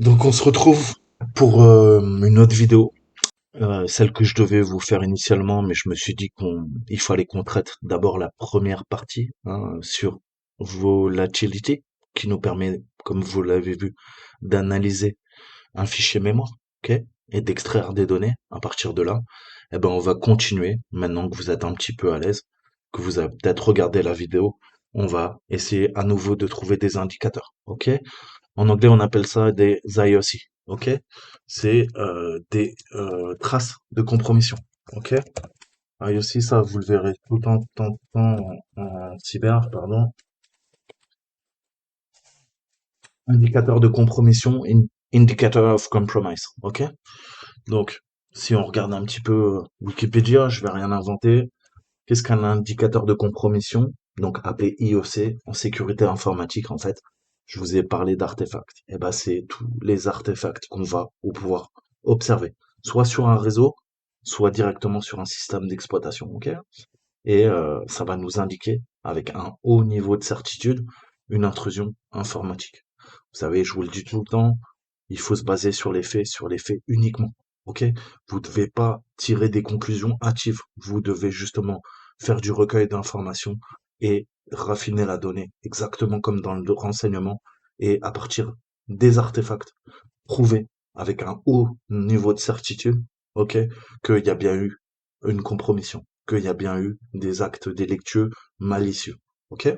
Donc on se retrouve pour une autre vidéo, celle que je devais vous faire initialement, mais je me suis dit qu'il fallait qu'on traite d'abord la première partie sur volatility, qui nous permet, comme vous l'avez vu, d'analyser un fichier mémoire, ok, et d'extraire des données. À partir de là, eh ben on va continuer. Maintenant que vous êtes un petit peu à l'aise, que vous avez peut-être regardé la vidéo, on va essayer à nouveau de trouver des indicateurs, ok. En anglais, on appelle ça des IOC, ok? C'est des traces de compromission, ok? IOC, ça, vous le verrez tout le temps, tout le temps, tout le temps en cyber, pardon. Indicateur de compromission, indicator of compromise, ok? Donc, si on regarde un petit peu Wikipédia, je vais rien inventer. Qu'est-ce qu'un indicateur de compromission? Donc appelé IOC en sécurité informatique en fait. Je vous ai parlé d'artefacts. Et ben c'est tous les artefacts qu'on va pouvoir observer, soit sur un réseau, soit directement sur un système d'exploitation. Ok. Et ça va nous indiquer avec un haut niveau de certitude une intrusion informatique. Vous savez, je vous le dis tout le temps, il faut se baser sur les faits uniquement. Ok? Vous ne devez pas tirer des conclusions hâtives. Vous devez justement faire du recueil d'informations et raffiner la donnée, exactement comme dans le renseignement, et à partir des artefacts, prouver avec un haut niveau de certitude, ok, qu'il y a bien eu une compromission, qu'il y a bien eu des actes délictueux malicieux. Ok?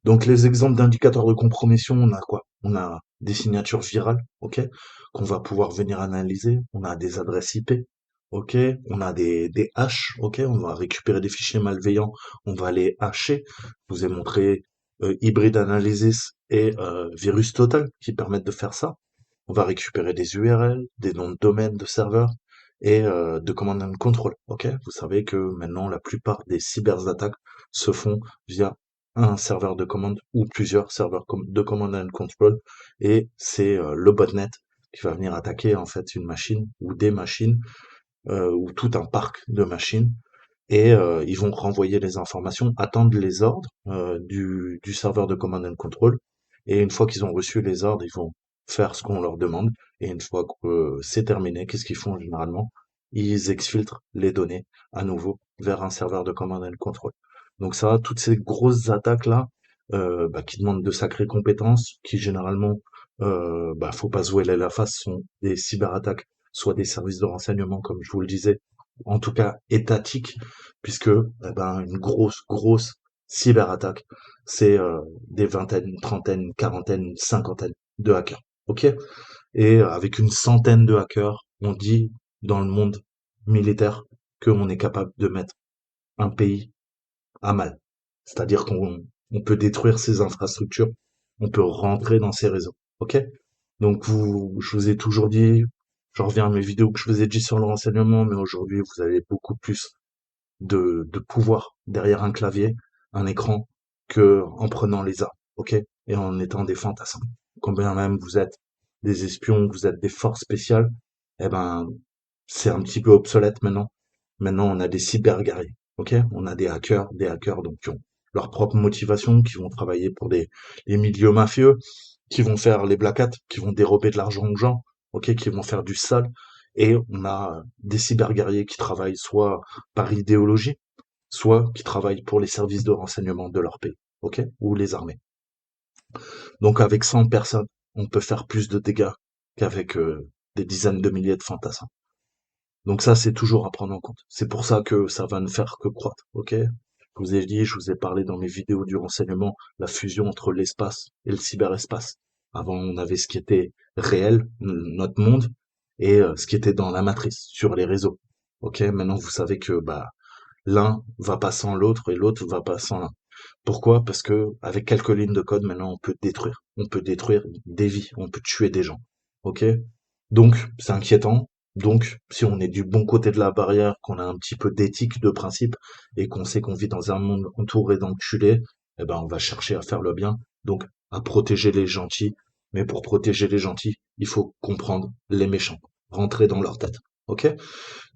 Donc les exemples d'indicateurs de compromission, on a quoi? On a des signatures virales, ok, qu'on va pouvoir venir analyser. On a des adresses IP, ok. On a des hashes, ok. On va récupérer des fichiers malveillants, on va les hasher. Je vous ai montré Hybrid Analysis et Virus Total qui permettent de faire ça. On va récupérer des URL, des noms de domaine de serveurs et de command and control. Ok, vous savez que maintenant la plupart des cyberattaques se font via un serveur de commande ou plusieurs serveurs de command and control, et c'est le botnet qui va venir attaquer en fait une machine ou des machines ou tout un parc de machines, et ils vont renvoyer les informations, attendre les ordres du serveur de command and control, et une fois qu'ils ont reçu les ordres, ils vont faire ce qu'on leur demande, et une fois que c'est terminé, qu'est-ce qu'ils font généralement? Ils exfiltrent les données à nouveau vers un serveur de command and control. Donc ça, toutes ces grosses attaques-là, qui demandent de sacrées compétences, qui généralement, faut pas se voiler la face, sont des cyberattaques, soit des services de renseignement, comme je vous le disais, en tout cas étatiques, puisque une grosse cyberattaque, c'est des vingtaines, trentaines, quarantaines, cinquantaines de hackers. Ok? Et avec une centaine de hackers, on dit dans le monde militaire qu'on est capable de mettre un pays à mal. C'est-à-dire qu'on peut détruire ses infrastructures, on peut rentrer dans ses réseaux. Ok? Donc je vous ai toujours dit, je reviens à mes vidéos que je vous ai dit sur le renseignement, mais aujourd'hui vous avez beaucoup plus de pouvoir derrière un clavier, un écran, que en prenant les armes, ok? Et en étant des fantassins. Combien même vous êtes des espions, vous êtes des forces spéciales, eh ben, c'est un petit peu obsolète maintenant. Maintenant, on a des cyberguerriers, ok? On a des hackers donc qui ont leur propre motivation, qui vont travailler pour les milieux mafieux, qui vont faire les black hats, qui vont dérober de l'argent aux gens, ok? Qui vont faire du sale. Et on a des cyberguerriers qui travaillent soit par idéologie, soit qui travaillent pour les services de renseignement de leur pays, ok? Ou les armées. Donc avec 100 personnes, on peut faire plus de dégâts qu'avec des dizaines de milliers de fantassins. Donc ça, c'est toujours à prendre en compte. C'est pour ça que ça va ne faire que croître, ok? Je vous ai dit, je vous ai parlé dans mes vidéos du renseignement, la fusion entre l'espace et le cyberespace. Avant, on avait ce qui était réel, notre monde, et ce qui était dans la matrice, sur les réseaux. Ok? Maintenant, vous savez que l'un va pas sans l'autre et l'autre va pas sans l'un. Pourquoi? Parce que avec quelques lignes de code, maintenant, on peut détruire. On peut détruire des vies, on peut tuer des gens. Ok? Donc, c'est inquiétant. Donc, si on est du bon côté de la barrière, qu'on a un petit peu d'éthique, de principe, et qu'on sait qu'on vit dans un monde entouré d'enculés, eh ben, on va chercher à faire le bien. Donc, à protéger les gentils. Mais pour protéger les gentils, il faut comprendre les méchants. Rentrer dans leur tête. Ok?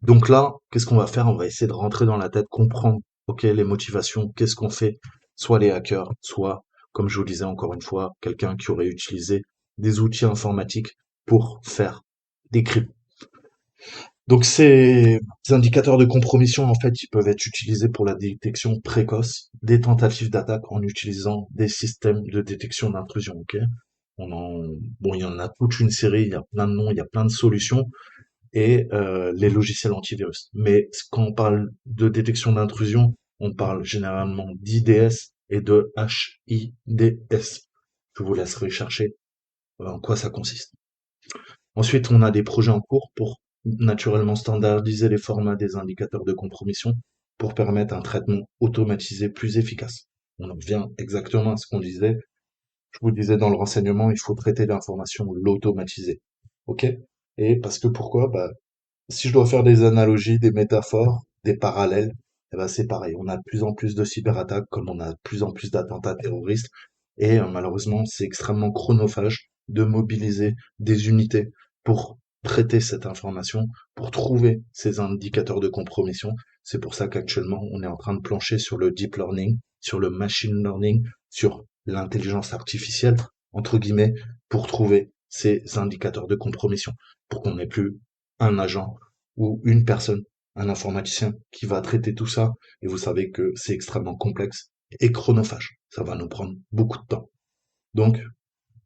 Donc là, qu'est-ce qu'on va faire? On va essayer de rentrer dans la tête, comprendre, ok, les motivations, qu'est-ce qu'on fait? Soit les hackers, soit, comme je vous le disais encore une fois, quelqu'un qui aurait utilisé des outils informatiques pour faire des crimes. Donc ces indicateurs de compromission, en fait, ils peuvent être utilisés pour la détection précoce des tentatives d'attaque en utilisant des systèmes de détection d'intrusion, ok? Bon, il y en a toute une série, il y a plein de noms, il y a plein de solutions, et les logiciels antivirus. Mais quand on parle de détection d'intrusion, on parle généralement d'IDS et de HIDS. Je vous laisserai chercher en quoi ça consiste. Ensuite, on a des projets en cours pour naturellement standardiser les formats des indicateurs de compromission pour permettre un traitement automatisé plus efficace. On en revient exactement à ce qu'on disait. Je vous disais dans le renseignement, il faut traiter l'information, l'automatiser. OK? Et parce que pourquoi? Bah, si je dois faire des analogies, des métaphores, des parallèles, eh ben c'est pareil. On a de plus en plus de cyberattaques, comme on a de plus en plus d'attentats terroristes. Et malheureusement, c'est extrêmement chronophage de mobiliser des unités pour traiter cette information, pour trouver ces indicateurs de compromission. C'est pour ça qu'actuellement, on est en train de plancher sur le deep learning, sur le machine learning, sur l'intelligence artificielle, entre guillemets, pour trouver ces indicateurs de compromission, pour qu'on n'ait plus un agent ou une personne, un informaticien qui va traiter tout ça. Et vous savez que c'est extrêmement complexe et chronophage. Ça va nous prendre beaucoup de temps. Donc,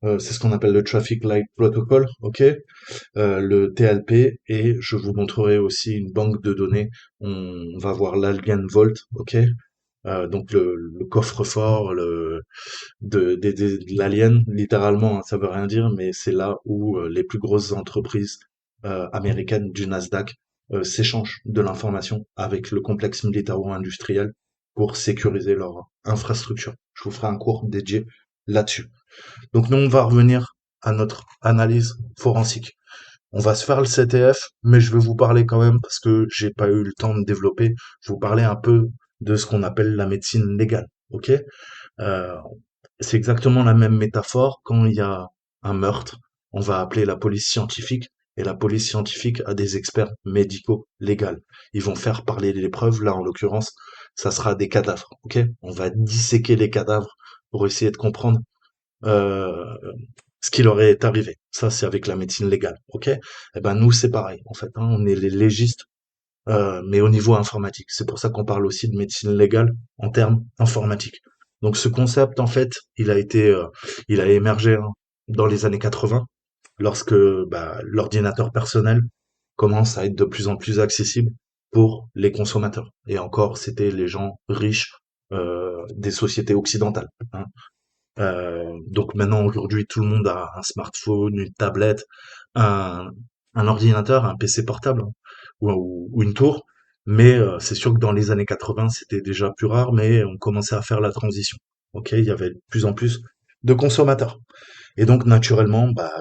c'est ce qu'on appelle le Traffic Light Protocol, ok, le TLP, et je vous montrerai aussi une banque de données. On va voir l'Alien Vault, ok, donc le coffre-fort de l'alien, littéralement, hein, ça veut rien dire, mais c'est là où les plus grosses entreprises américaines du Nasdaq s'échangent de l'information avec le complexe militaro-industriel pour sécuriser leur infrastructure. Je vous ferai un cours dédié là-dessus. Donc nous, on va revenir à notre analyse forensique. On va se faire le CTF, mais je vais vous parler quand même parce que j'ai pas eu le temps de développer. Je vais vous parler un peu de ce qu'on appelle la médecine légale. Ok? Euh, c'est exactement la même métaphore. Quand il y a un meurtre, on va appeler la police scientifique et la police scientifique a des experts médicaux légaux. Ils vont faire parler les preuves. Là, en l'occurrence, ça sera des cadavres. Ok? On va disséquer les cadavres pour essayer de comprendre euh, ce qui leur est arrivé. Ça, c'est avec la médecine légale, ok? Eh ben nous, c'est pareil, en fait, hein, on est les légistes, mais au niveau informatique. C'est pour ça qu'on parle aussi de médecine légale en termes informatiques. Donc ce concept, en fait, il a émergé hein, dans les années 80, lorsque bah, l'ordinateur personnel commence à être de plus en plus accessible pour les consommateurs. Et encore, c'était les gens riches des sociétés occidentales, hein. Donc maintenant, aujourd'hui, tout le monde a un smartphone, une tablette, un, un ordinateur, un PC portable hein, ou une tour. Mais c'est sûr que dans les années 80, c'était déjà plus rare, mais on commençait à faire la transition. Ok, il y avait de plus en plus de consommateurs. Et donc, naturellement, bah,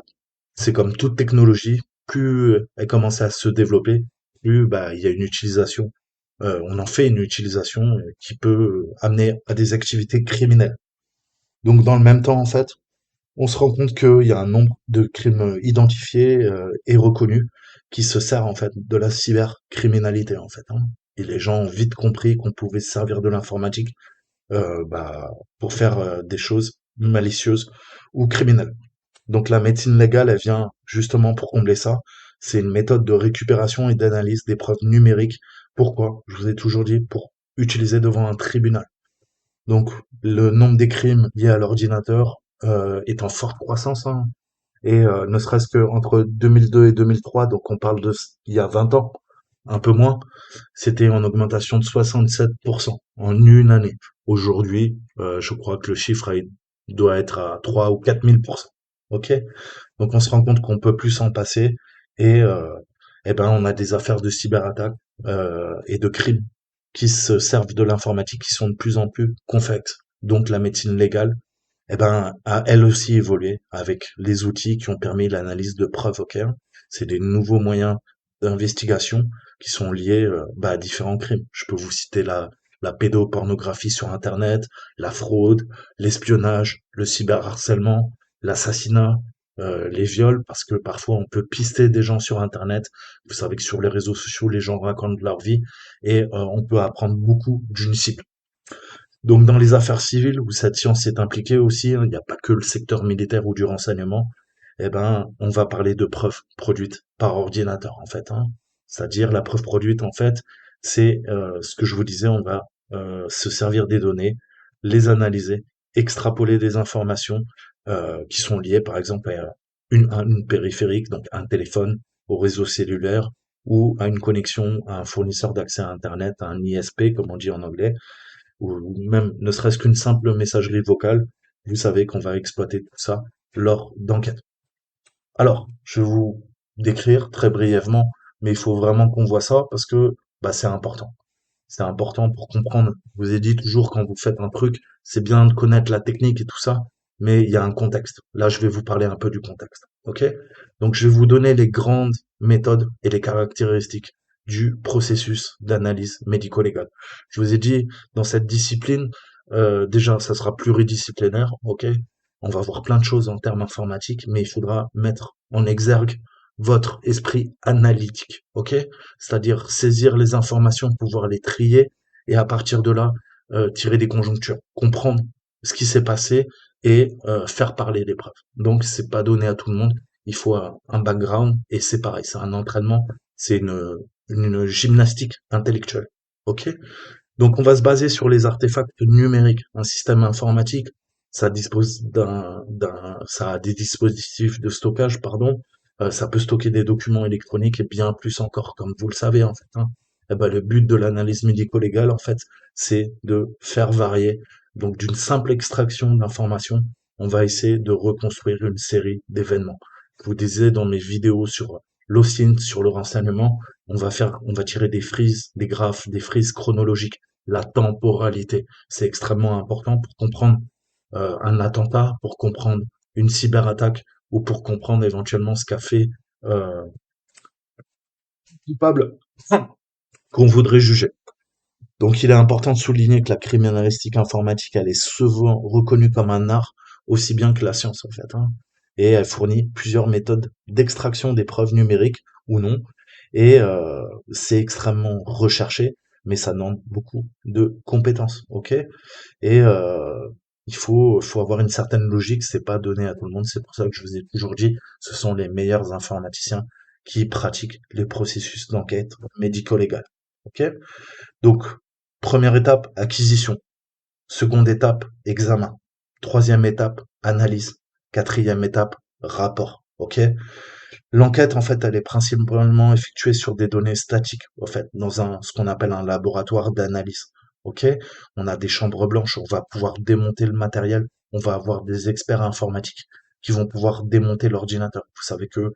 c'est comme toute technologie, plus elle commençait à se développer, plus bah, il y a une utilisation, on en fait une utilisation qui peut amener à des activités criminelles. Donc dans le même temps, en fait, on se rend compte qu'il y a un nombre de crimes identifiés et reconnus qui se sert en fait de la cybercriminalité en fait, hein. Et les gens ont vite compris qu'on pouvait se servir de l'informatique bah, pour faire des choses malicieuses ou criminelles. Donc la médecine légale, elle vient justement pour combler ça. C'est une méthode de récupération et d'analyse des preuves numériques. Pourquoi? Je vous ai toujours dit pour utiliser devant un tribunal. Donc, le nombre des crimes liés à l'ordinateur est en forte croissance, hein. Et ne serait-ce que entre 2002 et 2003, donc on parle de il y a 20 ans, un peu moins, c'était en augmentation de 67% en une année. Aujourd'hui, je crois que le chiffre doit être à 3 ou 4000%. Ok? Donc on se rend compte qu'on peut plus s'en passer et eh ben on a des affaires de cyberattaque et de crimes qui se servent de l'informatique qui sont de plus en plus complexes. Donc la médecine légale, eh ben, a elle aussi évolué avec les outils qui ont permis l'analyse de preuves. Ok, c'est des nouveaux moyens d'investigation qui sont liés bah, à différents crimes. Je peux vous citer la pédopornographie sur Internet, la fraude, l'espionnage, le cyberharcèlement, l'assassinat, les viols, parce que parfois on peut pister des gens sur Internet. Vous savez que sur les réseaux sociaux, les gens racontent leur vie et on peut apprendre beaucoup d'une cible. Donc dans les affaires civiles où cette science est impliquée aussi, hein, il n'y a pas que le secteur militaire ou du renseignement, eh ben, on va parler de preuve produite par ordinateur, en fait, hein. C'est-à-dire la preuve produite, en fait, c'est ce que je vous disais, on va se servir des données, les analyser, extrapoler des informations qui sont liées, par exemple, à une périphérique, donc un téléphone, au réseau cellulaire, ou à une connexion à un fournisseur d'accès à Internet, à un ISP, comme on dit en anglais, ou même ne serait-ce qu'une simple messagerie vocale. Vous savez qu'on va exploiter tout ça lors d'enquêtes. Alors, je vais vous décrire très brièvement, mais il faut vraiment qu'on voit ça parce que bah, c'est important. C'est important pour comprendre. Je vous ai dit toujours quand vous faites un truc, c'est bien de connaître la technique et tout ça, mais il y a un contexte. Là, je vais vous parler un peu du contexte. OK? Donc, je vais vous donner les grandes méthodes et les caractéristiques du processus d'analyse médico-légale. Je vous ai dit, dans cette discipline, déjà, ça sera pluridisciplinaire. OK? On va voir plein de choses en termes informatiques, mais il faudra mettre en exergue votre esprit analytique. OK? C'est-à-dire saisir les informations, pouvoir les trier et à partir de là, tirer des conjonctures, comprendre ce qui s'est passé et faire parler les preuves. Donc c'est pas donné à tout le monde, il faut un background et c'est pareil, c'est un entraînement, c'est une gymnastique intellectuelle. OK? Donc on va se baser sur les artefacts numériques. Un système informatique, ça dispose ça a des dispositifs de stockage, pardon. Ça peut stocker des documents électroniques et bien plus encore, comme vous le savez en fait, hein. Eh ben, le but de l'analyse médico-légale, en fait, c'est de faire varier. Donc d'une simple extraction d'informations, on va essayer de reconstruire une série d'événements. Je vous disais dans mes vidéos sur l'OSINT, sur le renseignement, on va tirer des frises, des graphes, des frises chronologiques, la temporalité. C'est extrêmement important pour comprendre un attentat, pour comprendre une cyberattaque ou pour comprendre éventuellement ce qu'a fait euh, coupable qu'on voudrait juger. Donc il est important de souligner que la criminalistique informatique, elle est souvent reconnue comme un art aussi bien que la science en fait, hein. Et elle fournit plusieurs méthodes d'extraction des preuves numériques ou non. Et c'est extrêmement recherché, mais ça demande beaucoup de compétences, ok? Et faut avoir une certaine logique, c'est pas donné à tout le monde. C'est pour ça que je vous ai toujours dit, ce sont les meilleurs informaticiens qui pratiquent les processus d'enquête médico-légale. Ok? Donc, première étape, acquisition. Seconde étape, examen. Troisième étape, analyse. Quatrième étape, rapport. Ok? L'enquête, en fait, elle est principalement effectuée sur des données statiques, en fait, dans ce qu'on appelle un laboratoire d'analyse. OK? On a des chambres blanches, on va pouvoir démonter le matériel, on va avoir des experts informatiques qui vont pouvoir démonter l'ordinateur. Vous savez que,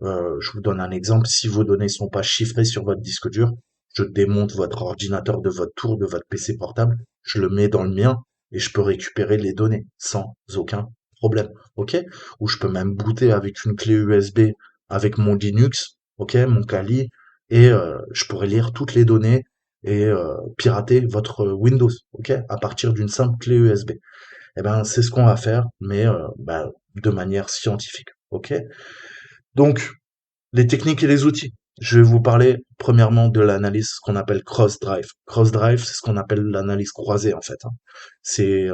je vous donne un exemple, si vos données sont pas chiffrées sur votre disque dur, je démonte votre ordinateur de votre tour, de votre PC portable, je le mets dans le mien et je peux récupérer les données sans aucun problème. OK? Ou je peux même booter avec une clé USB avec mon Linux, ok, mon Kali, et je pourrais lire toutes les données et pirater votre Windows, ok, à partir d'une simple clé USB. Eh ben, c'est ce qu'on va faire, mais bah, de manière scientifique, ok. Donc, les techniques et les outils. Je vais vous parler premièrement de l'analyse qu'on appelle cross-drive. Cross-drive, c'est ce qu'on appelle l'analyse croisée en fait, hein. C'est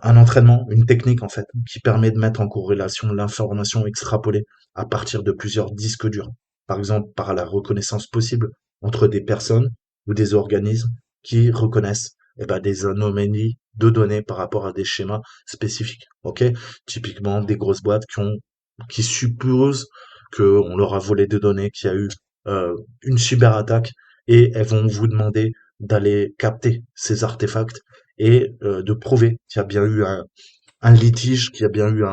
un entraînement, une technique en fait, qui permet de mettre en corrélation l'information extrapolée à partir de plusieurs disques durs. Par exemple, par la reconnaissance possible entre des personnes ou des organismes qui reconnaissent des anomalies de données par rapport à des schémas spécifiques. Ok, typiquement des grosses boîtes qui supposent qu'on leur a volé des données, qu'il y a eu une cyberattaque et elles vont vous demander d'aller capter ces artefacts et de prouver qu'il y a bien eu un litige, qu'il y a bien eu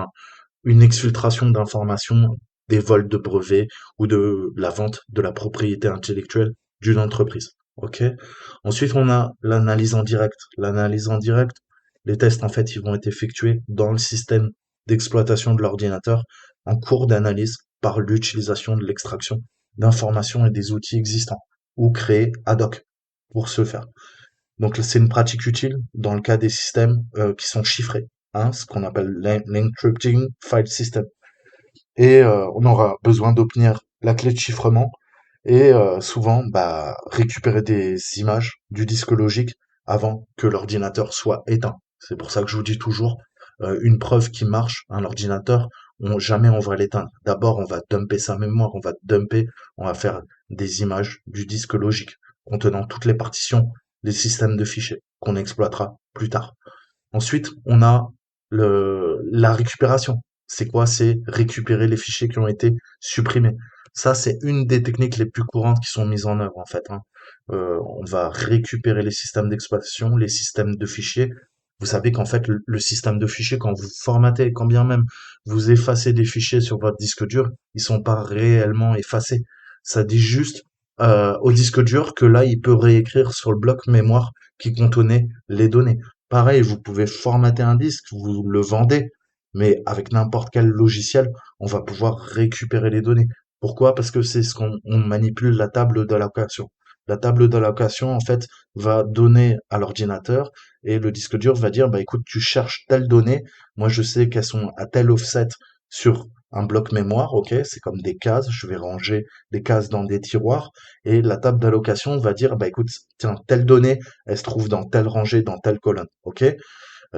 une exfiltration d'informations, des vols de brevets ou de la vente de la propriété intellectuelle d'une entreprise. Ok. Ensuite, on a l'analyse en direct. L'analyse en direct, les tests en fait, ils vont être effectués dans le système d'exploitation de l'ordinateur en cours d'analyse par l'utilisation de l'extraction d'informations et des outils existants ou créés ad hoc pour ce faire. Donc c'est une pratique utile dans le cas des systèmes qui sont chiffrés, hein, ce qu'on appelle l'encrypting file system. Et on aura besoin d'obtenir la clé de chiffrement et souvent bah, récupérer des images du disque logique avant que l'ordinateur soit éteint. C'est pour ça que je vous dis toujours, une preuve qui marche, un ordinateur jamais on va l'éteindre. D'abord, on va dumper sa mémoire, on va faire des images du disque logique contenant toutes les partitions des systèmes de fichiers qu'on exploitera plus tard. Ensuite, on a la récupération. C'est quoi? C'est récupérer les fichiers qui ont été supprimés. Ça, c'est une des techniques les plus courantes qui sont mises en œuvre, en fait, hein. On va récupérer les systèmes d'exploitation, les systèmes de fichiers. Vous savez qu'en fait, le système de fichiers, quand vous formatez, quand bien même vous effacez des fichiers sur votre disque dur, ils sont pas réellement effacés. Ça dit juste au disque dur que là, il peut réécrire sur le bloc mémoire qui contenait les données. Pareil, vous pouvez formater un disque, vous le vendez, mais avec n'importe quel logiciel, on va pouvoir récupérer les données. Pourquoi? Parce que c'est ce qu'on manipule la table d'allocation. La table d'allocation, en fait, va donner à l'ordinateur et le disque dur va dire, bah écoute, tu cherches telle donnée. Moi, je sais qu'elles sont à tel offset sur un bloc mémoire, ok? C'est comme des cases. Je vais ranger des cases dans des tiroirs et la table d'allocation va dire, bah écoute, tiens, telle donnée, elle se trouve dans telle rangée, dans telle colonne, ok?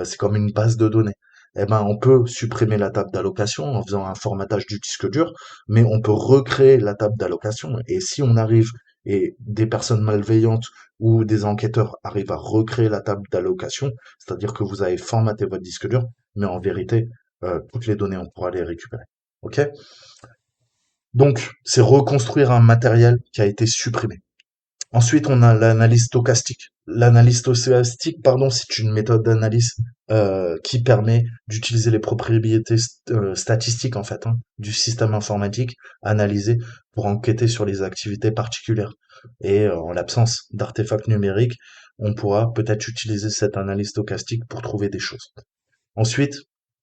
C'est comme une base de données. Eh ben, on peut supprimer la table d'allocation en faisant un formatage du disque dur, mais on peut recréer la table d'allocation. Et si on arrive, et des personnes malveillantes ou des enquêteurs arrivent à recréer la table d'allocation, c'est-à-dire que vous avez formaté votre disque dur, mais en vérité, toutes les données, on pourra les récupérer. OK? Donc, c'est reconstruire un matériel qui a été supprimé. Ensuite, on a l'analyse stochastique. L'analyse stochastique, pardon, c'est une méthode d'analyse qui permet d'utiliser les propriétés statistiques en fait, hein, du système informatique analysé pour enquêter sur les activités particulières. Et en l'absence d'artefacts numériques, on pourra peut-être utiliser cette analyse stochastique pour trouver des choses. Ensuite,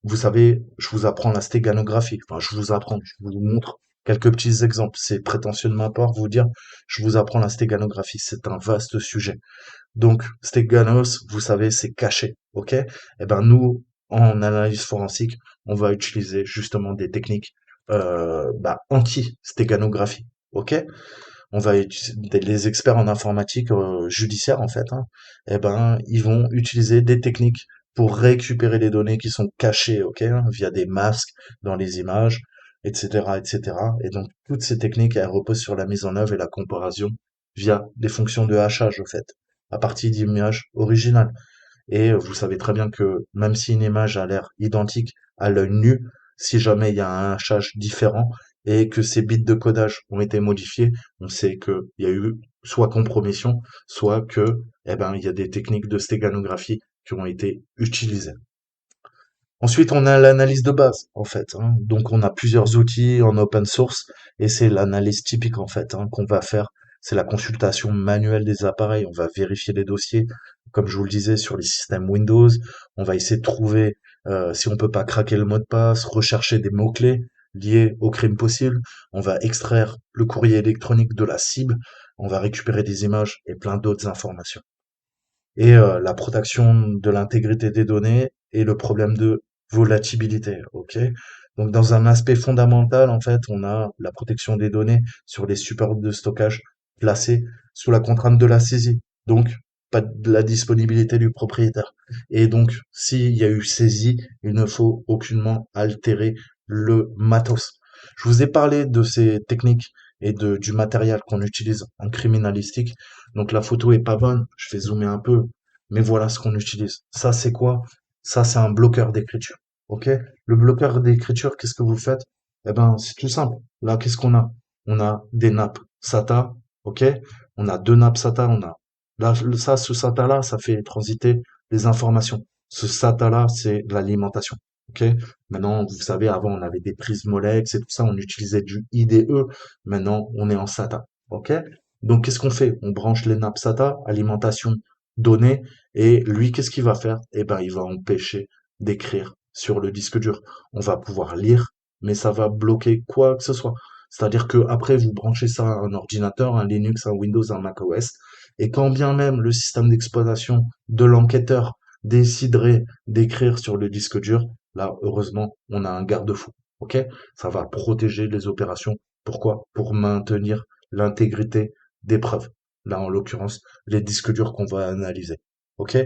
vous savez, je vous apprends la stéganographie. Enfin, je vous montre quelques petits exemples. C'est prétentieux de ma part vous dire, je vous apprends la stéganographie. C'est un vaste sujet. Donc, stéganos, vous savez, c'est caché, ok? Eh ben, nous, en analyse forensique, on va utiliser justement des techniques anti-stéganographie, ok? On va utiliser les experts en informatique judiciaire en fait, hein, eh ben ils vont utiliser des techniques pour récupérer les données qui sont cachées, ok, hein, via des masques dans les images, etc., etc. Et donc toutes ces techniques elles reposent sur la mise en œuvre et la comparaison via des fonctions de hachage en fait, à partir d'images originales. Et vous savez très bien que même si une image a l'air identique à l'œil nu, si jamais il y a un hachage différent et que ces bits de codage ont été modifiés, on sait qu'il y a eu soit compromission, soit que, eh ben, il y a des techniques de stéganographie qui ont été utilisées. Ensuite, on a l'analyse de base, en fait, hein. Donc, on a plusieurs outils en open source et c'est l'analyse typique, en fait, hein, qu'on va faire. C'est la consultation manuelle des appareils. On va vérifier les dossiers, comme je vous le disais, sur les systèmes Windows. On va essayer de trouver si on peut pas craquer le mot de passe, rechercher des mots-clés liés au crime possible. On va extraire le courrier électronique de la cible. On va récupérer des images et plein d'autres informations et la protection de l'intégrité des données et le problème de volatilité, ok? Donc dans un aspect fondamental, en fait, on a la protection des données sur les supports de stockage placés sous la contrainte de la saisie, donc pas de la disponibilité du propriétaire. Et donc, s'il y a eu saisie, il ne faut aucunement altérer le matos. Je vous ai parlé de ces techniques et du matériel qu'on utilise en criminalistique. Donc la photo est pas bonne, je vais zoomer un peu, mais voilà ce qu'on utilise. Ça c'est quoi? Ça c'est un bloqueur d'écriture. Ok? Le bloqueur d'écriture, qu'est-ce que vous faites? Eh ben c'est tout simple. Là, qu'est-ce qu'on a? On a des nappes SATA, ok? On a deux nappes SATA, on a là, ça, ce SATA-là, ça fait transiter les informations. Ce SATA-là, c'est de l'alimentation. Ok? Maintenant, vous savez, avant, on avait des prises Molex et tout ça, on utilisait du IDE. Maintenant, on est en SATA. Ok? Donc, qu'est-ce qu'on fait? On branche les nappes SATA, alimentation donnée, et lui, qu'est-ce qu'il va faire? Eh ben, il va empêcher d'écrire sur le disque dur. On va pouvoir lire, mais ça va bloquer quoi que ce soit. C'est-à-dire que après, vous branchez ça à un ordinateur, un Linux, un Windows, un macOS, et quand bien même le système d'exploitation de l'enquêteur déciderait d'écrire sur le disque dur, là, heureusement, on a un garde-fou. Ok? Ça va protéger les opérations. Pourquoi? Pour maintenir l'intégrité des preuves. Là, en l'occurrence, les disques durs qu'on va analyser. Ok?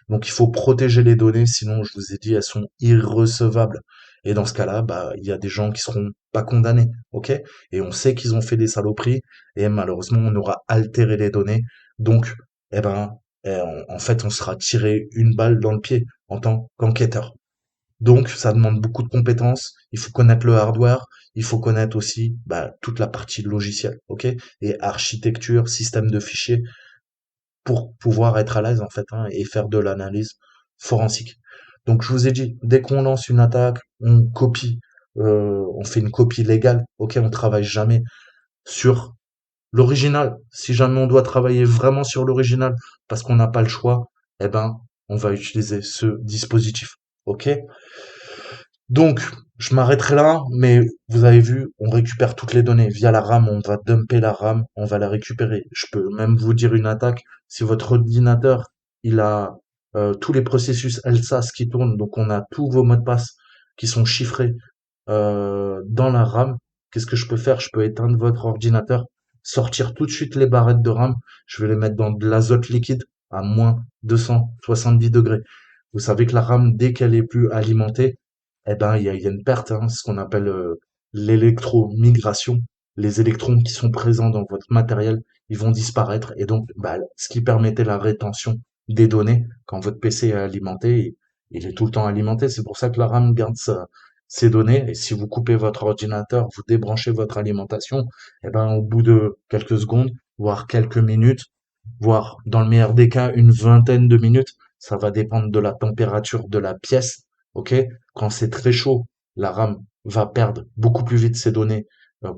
Donc, il faut protéger les données, sinon, je vous ai dit, elles sont irrecevables. Et dans ce cas-là, bah, il y a des gens qui seront pas condamnés, ok? Et on sait qu'ils ont fait des saloperies, et malheureusement, on aura altéré les données. Donc, eh ben, en fait, on sera tiré une balle dans le pied en tant qu'enquêteur. Donc, ça demande beaucoup de compétences. Il faut connaître le hardware. Il faut connaître aussi bah, toute la partie logicielle, ok? Et architecture, système de fichiers pour pouvoir être à l'aise en fait hein, et faire de l'analyse forensique. Donc, je vous ai dit, dès qu'on lance une attaque, on copie, on fait une copie légale, ok? On travaille jamais sur l'original. Si jamais on doit travailler vraiment sur l'original parce qu'on n'a pas le choix, eh ben, on va utiliser ce dispositif, ok? Donc, je m'arrêterai là, mais vous avez vu, on récupère toutes les données via la RAM, on va dumper la RAM, on va la récupérer. Je peux même vous dire une attaque, si votre ordinateur, il a tous les processus LSAS qui tournent, donc on a tous vos mots de passe qui sont chiffrés dans la RAM, qu'est-ce que je peux faire? Je peux éteindre votre ordinateur, sortir tout de suite les barrettes de RAM, je vais les mettre dans de l'azote liquide à moins 270 degrés. Vous savez que la RAM, dès qu'elle est plus alimentée, eh ben, il y a une perte, hein, ce qu'on appelle l'électromigration. Les électrons qui sont présents dans votre matériel, ils vont disparaître. Et donc, bah, ce qui permettait la rétention des données, quand votre PC est alimenté, il est tout le temps alimenté. C'est pour ça que la RAM garde ses données. Et si vous coupez votre ordinateur, vous débranchez votre alimentation, eh ben, au bout de quelques secondes, voire quelques minutes, voire dans le meilleur des cas, une vingtaine de minutes, ça va dépendre de la température de la pièce. OK? Quand c'est très chaud, la RAM va perdre beaucoup plus vite ses données,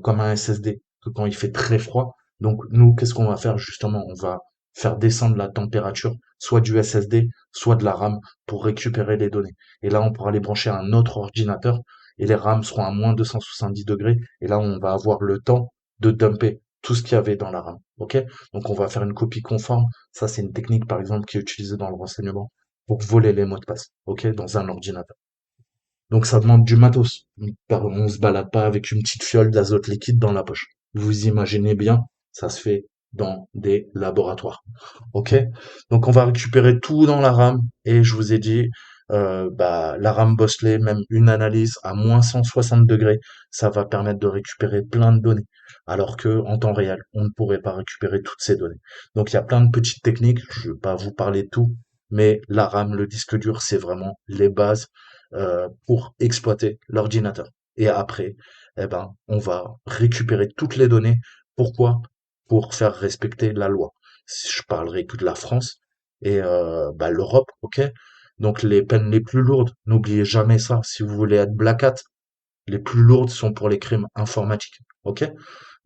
comme un SSD, que quand il fait très froid. Donc, nous, qu'est-ce qu'on va faire justement? On va faire descendre la température, soit du SSD, soit de la RAM, pour récupérer les données. Et là, on pourra les brancher à un autre ordinateur, et les RAM seront à moins 270 degrés, et là, on va avoir le temps de dumper tout ce qu'il y avait dans la RAM. OK? Donc, on va faire une copie conforme. Ça, c'est une technique, par exemple, qui est utilisée dans le renseignement pour voler les mots de passe, OK, dans un ordinateur. Donc ça demande du matos. On se balade pas avec une petite fiole d'azote liquide dans la poche. Vous imaginez bien, ça se fait dans des laboratoires. OK? Donc on va récupérer tout dans la RAM et je vous ai dit, bah, la RAM Bosley, même une analyse à moins 160 degrés, ça va permettre de récupérer plein de données. Alors que en temps réel, on ne pourrait pas récupérer toutes ces données. Donc il y a plein de petites techniques, je ne vais pas vous parler de tout, mais la RAM, le disque dur, c'est vraiment les bases pour exploiter l'ordinateur. Et après, eh ben, on va récupérer toutes les données. Pourquoi? Pour faire respecter la loi. Je parlerai que de la France et bah, l'Europe, ok? Donc les peines les plus lourdes, n'oubliez jamais ça. Si vous voulez être Black Hat, les plus lourdes sont pour les crimes informatiques, ok?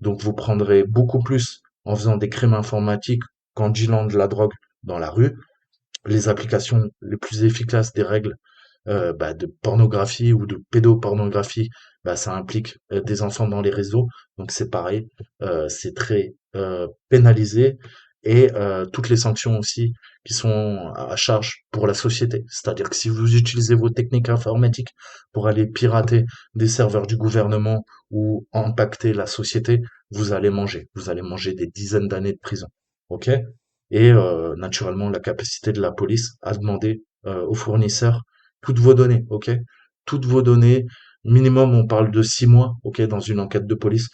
Donc vous prendrez beaucoup plus en faisant des crimes informatiques qu'en dealant de la drogue dans la rue. Les applications les plus efficaces des règles bah, de pornographie ou de pédopornographie, bah, ça implique des enfants dans les réseaux. Donc c'est pareil, c'est très pénalisé et toutes les sanctions aussi qui sont à charge pour la société. C'est-à-dire que si vous utilisez vos techniques informatiques pour aller pirater des serveurs du gouvernement ou impacter la société, vous allez manger. Vous allez manger des dizaines d'années de prison. OK? Et naturellement, la capacité de la police à demander aux fournisseurs toutes vos données, ok? Toutes vos données, minimum, on parle de 6 mois, ok, dans une enquête de police.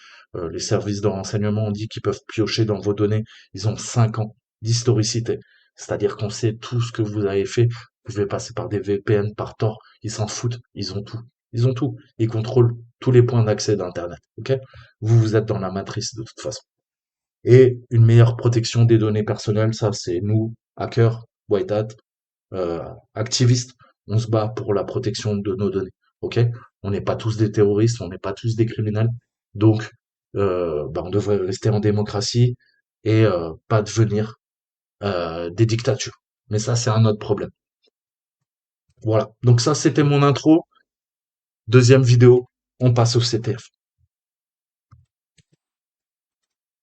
Les services de renseignement ont dit qu'ils peuvent piocher dans vos données. Ils ont 5 ans d'historicité. C'est-à-dire qu'on sait tout ce que vous avez fait. Vous pouvez passer par des VPN, par Tor. Ils s'en foutent. Ils ont tout. Ils ont tout. Ils contrôlent tous les points d'accès d'Internet, ok? Vous êtes dans la matrice de toute façon. Et une meilleure protection des données personnelles, ça, c'est nous, hackers, white hat, activistes, on se bat pour la protection de nos données. Ok? On n'est pas tous des terroristes, on n'est pas tous des criminels. Donc, bah, on devrait rester en démocratie et pas devenir des dictatures. Mais ça, c'est un autre problème. Voilà. Donc ça, c'était mon intro. Deuxième vidéo, on passe au CTF.